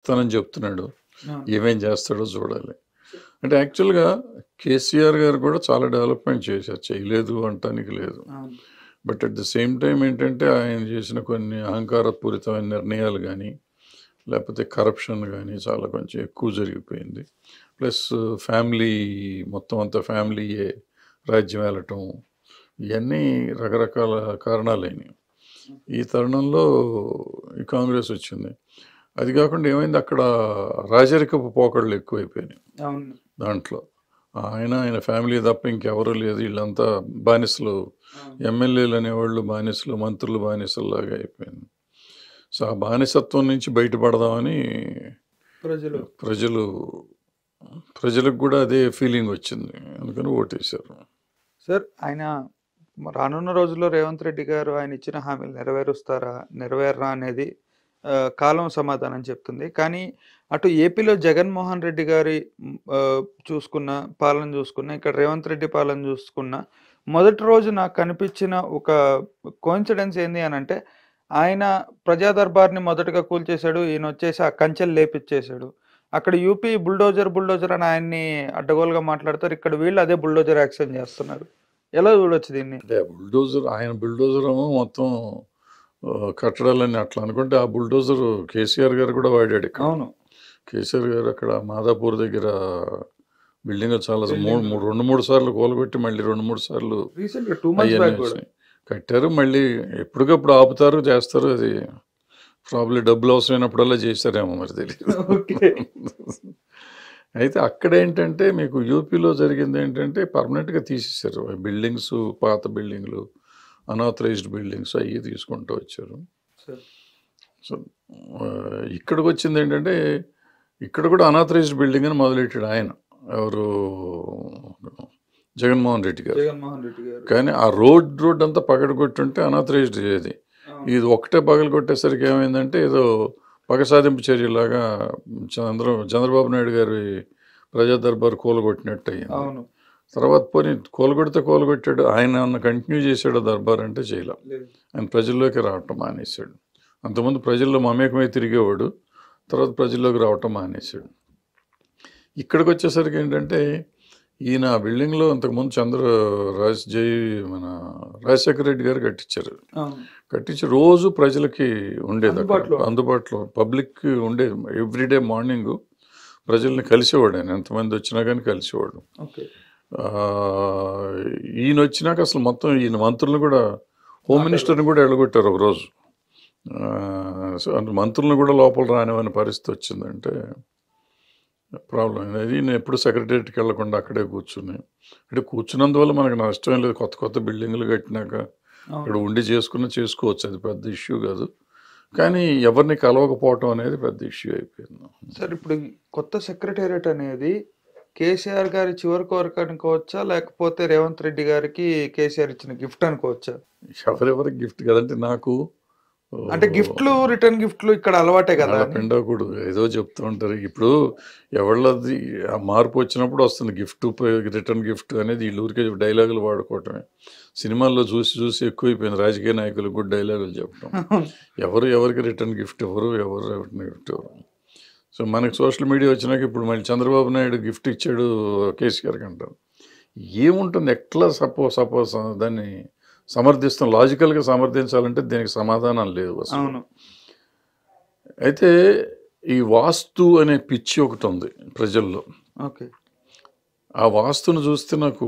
తనని చెప్తున్నాడు. అవును. ఏమేం చేస్తాడో చూడాలి. అంటే యాక్చువల్‌గా కేసీఆర్ గారు కూడా చాలా డెవలప్‌మెంట్ చేశారు. చేయలేదు అనటానికి లేదు. అవును. But at the same time ఏంటంటే ఆయన చేసిన కొన్ని అహంకారపూరితమైన నిర్ణయాలు గానీ, లేకపోతే కరప్షన్ గానీ చాలా కొంచెం ఎక్కువ జరిగిపోయింది. ప్లస్ ఫ్యామిలీ మొత్తం అంతా ఫ్యామిలీయే రాజ్యం ఏలటం ఇయన్నీ రకరకాల కారణాలయినాయి. ఈ తరుణంలో ఈ కాంగ్రెస్ వచ్చింది. అది కాకుండా ఏమైంది అక్కడ రాజరికపు పోకడలు ఎక్కువైపోయినాయి అవును. దాంట్లో. ఆయన ఫ్యామిలీ తప్ప ఇంకెవరూ లేదు. వీళ్ళంతా బానిసలు. అవును. ఎమ్మెల్యేలు అనేవాళ్ళు బానిసలు, మంత్రులు బానిసల్లాగా అయిపోయింది. సో, ఆ బానిసత్వం నుంచి బయటపడదామని ప్రజలు ప్రజలకు కూడా అదే ఫీలింగ్ వచ్చింది. అందుకని ఓటేశారు. సార్ ఆయన రానున్న రోజుల్లో రేవంత్ రెడ్డి గారు ఆయన ఇచ్చిన హామీలు నెరవేరుస్తారా నెరవేరరా అనేది కాలం సమాధానం చెప్తుంది. కానీ అటు ఏపీలో జగన్మోహన్ రెడ్డి గారి చూసుకున్న పాలన చూసుకున్న ఇక్కడ రేవంత్ రెడ్డి పాలన చూసుకున్న మొదటి రోజు నాకు కనిపించిన ఒక కోయిన్సిడెన్స్ ఏంది అని అంటే ఆయన ప్రజా దర్బార్ని మొదటగా కూల్చేశాడు. ఈయన వచ్చేసి ఆ కంచెలు లేపిచ్చేశాడు. అక్కడ యూపీ బుల్డోజర్ అని ఆయన్ని అడ్డగోలుగా మాట్లాడతారు. ఇక్కడ వీళ్ళు అదే బుల్డోజర్ యాక్షన్ చేస్తున్నారు. ఎలా చూడొచ్చు దీన్ని? అంటే ఆయన బుల్డోజర్ ఏమో మొత్తం కట్టడాలని అట్లా అనుకుంటే ఆ బుల్డోజర్ కేసీఆర్ గారు కూడా వాడాడు ఇక్కడ. అవును. కేసీఆర్ గారు అక్కడ మాదాపూర్ దగ్గర బిల్డింగ్ చాలా 2-3 సార్లు కూలగొట్టి మళ్ళీ 2-3 సార్లు రీసెంట్‌గా 2 months బ్యాక్ కూడా కట్టారు. మళ్ళీ ఎప్పటికప్పుడు ఆపుతారు, చేస్తారు. అది ప్రాబ్లీ డబ్బులు అవసరమైనప్పుడల్లా చేశారేమో మరి తెలియదు. ఓకే. అయితే అక్కడ ఏంటంటే మీకు యూపీలో జరిగింది ఏంటంటే పర్మనెంట్గా తీసేశారు బిల్డింగ్స్, పాత బిల్డింగ్లు, అనాథరైజ్డ్ బిల్డింగ్స్ అవి తీసుకుంటూ వచ్చారు. సో ఇక్కడికి వచ్చింది ఏంటంటే ఇక్కడ కూడా అనాథరైజ్డ్ బిల్డింగ్ అని మొదలెట్టాడు ఆయన, ఎవరు జగన్మోహన్ రెడ్డి గారు. కానీ ఆ రోడ్ అంతా పగడగొట్టుంటే అనాథరైజ్డ్ అయ్యేది. ఇది ఒకటే పగలు కొట్టేసరికి ఏమైందంటే ఏదో పగ సాధింపు చర్యలాగా చంద్రబాబు నాయుడు గారి ప్రజా దర్బార్ కూలగొట్టినట్టు అయ్యింది. తర్వాత పోనీ కూలగొట్టాడు. ఆయన కంటిన్యూ చేశాడు దర్బార్ అంటే చేయలే. ఆయన ప్రజల్లోకి రావటం మానేశాడు. అంతకుముందు ప్రజల్లో మమేకమై తిరిగేవాడు, తర్వాత ప్రజల్లోకి రావటం మానేశాడు. ఇక్కడికి వచ్చేసరికి ఏంటంటే ఈయన బిల్డింగ్లో అంతకుముందు మన రాజశేఖర రెడ్డి గారు కట్టించి రోజు ప్రజలకి ఉండేది, అందుబాటులో పబ్లిక్ ఉండేది. ఎవ్రీడే మార్నింగ్ ప్రజల్ని కలిసేవాడు ఆయన, ఎంతమంది వచ్చినా కానీ కలిసేవాడు. ఈయన వచ్చినాక అసలు మొత్తం ఈయన మంత్రులను కూడా, హోమ్ మినిస్టర్ని కూడా ఎడగొట్టారు ఒకరోజు. సో మంత్రులను కూడా లోపల రానివని పరిస్థితి వచ్చిందంటే ప్రాబ్లం. అది నేను ఎప్పుడు సెక్రటరీకి వెళ్లకుండా అక్కడే కూర్చున్నందువల్ల మనకు నష్టం లేదు. కొత్త బిల్డింగ్లు కట్టినాక ఇక్కడ ఉండి చేసుకోవచ్చు, అది పెద్ద ఇష్యూ కాదు. కానీ ఎవరిని కలవకపోవటం అనేది పెద్ద ఇష్యూ అయిపోయింది. సార్ ఇప్పుడు కొత్త సెక్రటేరియట్ అనేది కేసీఆర్ గారి చివరి కోరిక అనుకోవచ్చా, లేకపోతే రేవంత్ రెడ్డి గారికి కేసీఆర్ ఇచ్చిన గిఫ్ట్ అనుకోవచ్చా? ఎవరెవరికి గిఫ్ట్ కదంటే నాకు అంటే గిఫ్ట్లు, రిటర్న్ గిఫ్ట్లు ఇక్కడ అలవాటే కదా. పిండకూడదు, ఏదో చెప్తూ ఉంటారు. ఇప్పుడు ఎవళ్ళది ఆ మార్పు వచ్చినప్పుడు వస్తుంది గిఫ్ట్, రిటర్న్ గిఫ్ట్ అనేది. వీళ్ళు ఊరికే డైలాగులు వాడుకోవటమే. సినిమాల్లో చూసి ఎక్కువైపోయింది రాజకీయ నాయకులకు కూడా డైలాగులు చెప్పడం. ఎవరికి రిటర్న్ గిఫ్ట్ ఎవరు రిటర్న్ గిఫ్ట్ ఎవరు. సో మనకి సోషల్ మీడియా వచ్చినాక ఇప్పుడు మళ్ళీ చంద్రబాబు నాయుడు గిఫ్ట్ ఇచ్చాడు కేసీఆర్కి అంటారు. ఏముంటుంది, ఎట్లా సపోజ్ దాన్ని సమర్థిస్తాం, లాజికల్గా సమర్థించాలంటే దీనికి సమాధానం లేదు అసలు. అయితే ఈ వాస్తు అనే పిచ్చి ఒకటి ఉంది ప్రజల్లో. ఓకే. ఆ వాస్తును చూస్తే నాకు